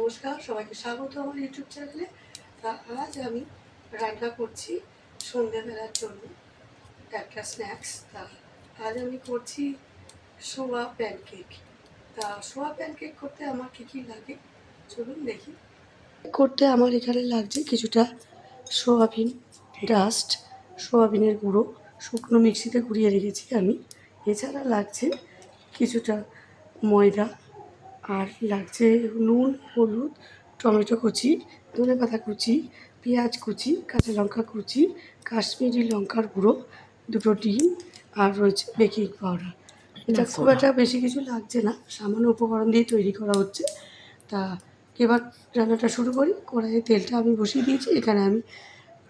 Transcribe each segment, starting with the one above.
নমস্কার, সবাইকে স্বাগত আমার ইউটিউব চ্যানেলে। তা আজ আমি রান্না করছি সন্ধ্যেবেলার জন্য একটা স্ন্যাক্স। তা আজ আমি করছি সোয়া প্যানকেক। তা সোয়া প্যানকেক করতে আমার কী লাগে চলুন দেখি। করতে আমার এখানে লাগছে কিছুটা সোয়াবিন ডাস্ট, সোয়াবিনের গুঁড়ো শুকনো মিক্সিতে গুঁড়িয়ে রেখেছি আমি। এছাড়া লাগছে কিছুটা ময়দা, আর লাগছে নুন, হলুদ, টমেটো কুচি, ধনেপাতা কুচি, পেঁয়াজ কুচি, কাঁচা লঙ্কা কুচি, কাশ্মীরি লঙ্কার গুঁড়ো, দুটো ডিম, আর রয়েছে বেকিং পাউডার। এটা খুব একটা বেশি কিছু লাগছে না, সামান্য উপকরণ দিয়ে তৈরি করা হচ্ছে। তা এবার রান্নাটা শুরু করি। কড়াইয়ে তেলটা আমি বসিয়ে দিয়েছি। এখানে আমি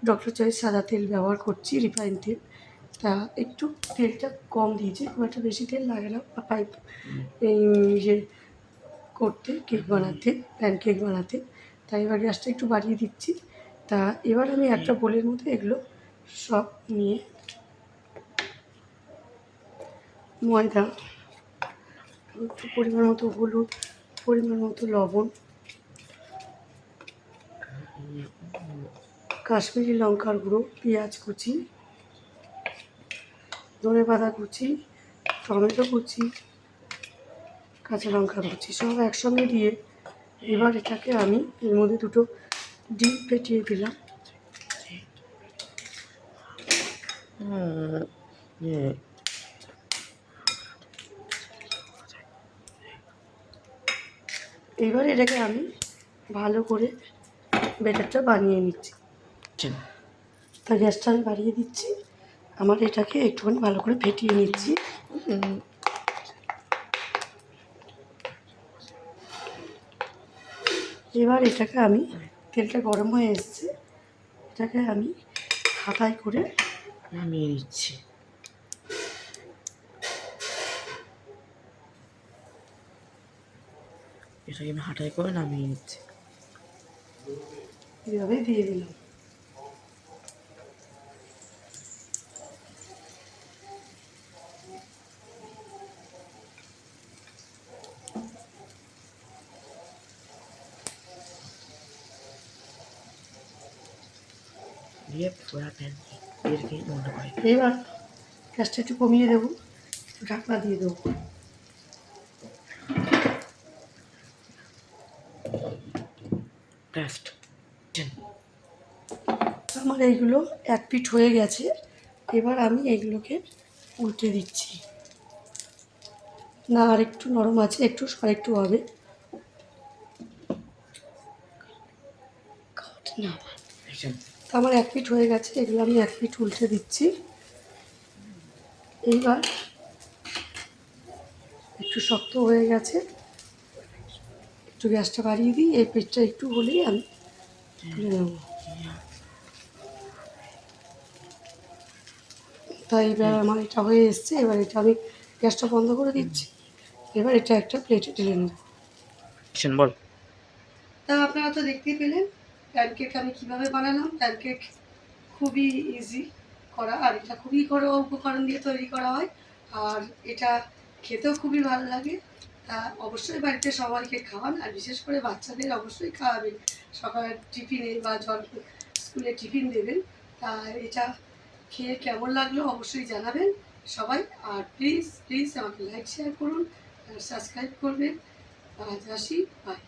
ডক্টর চয়েস সাদা তেল ব্যবহার করছি, রিফাইন তেল। তা একটু তেলটা কম দিয়েছি, খুব একটা বেশি তেল লাগে না পাইপ ইয়ে করতে, কেক বানাতে, প্যানকেক বানাতে। তাই এবার গ্যাসটা একটু বাড়িয়ে দিচ্ছি। তা এবার আমি একটা বোলের মধ্যে এগুলো সব নিয়ে ময়দা, একটু পরিমাণ মতো হলুদ, পরিমাণ মতো লবণ, কাশ্মীরি লঙ্কার গুঁড়ো, পেঁয়াজ কুচি, ধনেপাতা কুচি, টমেটো কুচি, কাঁচা লঙ্কা কুচি সব একসঙ্গে দিয়ে এবার এটাকে আমি এর মধ্যে দুটো ডিম ফেটিয়ে দিলাম। এবার এটাকে আমি ভালো করে ব্যাটারটা বানিয়ে নিচ্ছি। তা গ্যাসটা আমি বাড়িয়ে দিচ্ছি। আমার এটাকে একটুখানি ভালো করে ফেটিয়ে নিচ্ছি। এবার এটাকে আমি, তেলটা গরম হয়ে এসছে, এটাকে আমি হাতায় করে নামিয়ে নিচ্ছি। এটাকে আমি হাঁটাই করে নামিয়ে নিচ্ছি। এইভাবে দিয়ে দিলাম। দিয়ে পুরা প্যানকেক বন্ধ করে এবার গ্যাসটা একটু কমিয়ে দেবো, ঢাকনা দিয়ে দেবো। ব্রেস্ট আমার এইগুলো এক পিঠ হয়ে গেছে। এবার আমি এইগুলোকে উল্টে দিচ্ছি। না, আর একটু নরম আছে, একটু হবে। না, আমার এক পিঠ হয়ে গেছে, এগুলো আমি এক পিঠ উল্টে দিচ্ছি। এইবার একটু শক্ত হয়ে গেছে, একটু গ্যাসটা বাড়িয়ে দিই। এই পিঠটা একটু হলেই আমি তুলে নেব। তাই এবার আমার এটা হয়ে এসছে। এবার এটা আমি গ্যাসটা বন্ধ করে দিচ্ছি। এবার এটা একটা প্লেটে ঢেলে নেব। বল। তা আপনারা তো দেখতেই পেলেন প্যানকেক আমি কীভাবে বানালাম। প্যানকেক খুবই ইজি করা, আর এটা খুবই ঘরোয়া উপকরণ দিয়ে তৈরি করা হয়, আর এটা খেতেও খুবই ভালো লাগে। তা অবশ্যই বাড়িতে সবাইকে খাওয়ান, আর বিশেষ করে বাচ্চাদের অবশ্যই খাওয়াবেন। সকালের টিফিনে বা স্কুলে টিফিন দেবেন। তা এটা খেয়ে কেমন লাগলো অবশ্যই জানাবেন সবাই। আর প্লিজ প্লিজ আমাকে লাইক শেয়ার করুন আর সাবস্ক্রাইব করবেন। আজ আসি, বাই।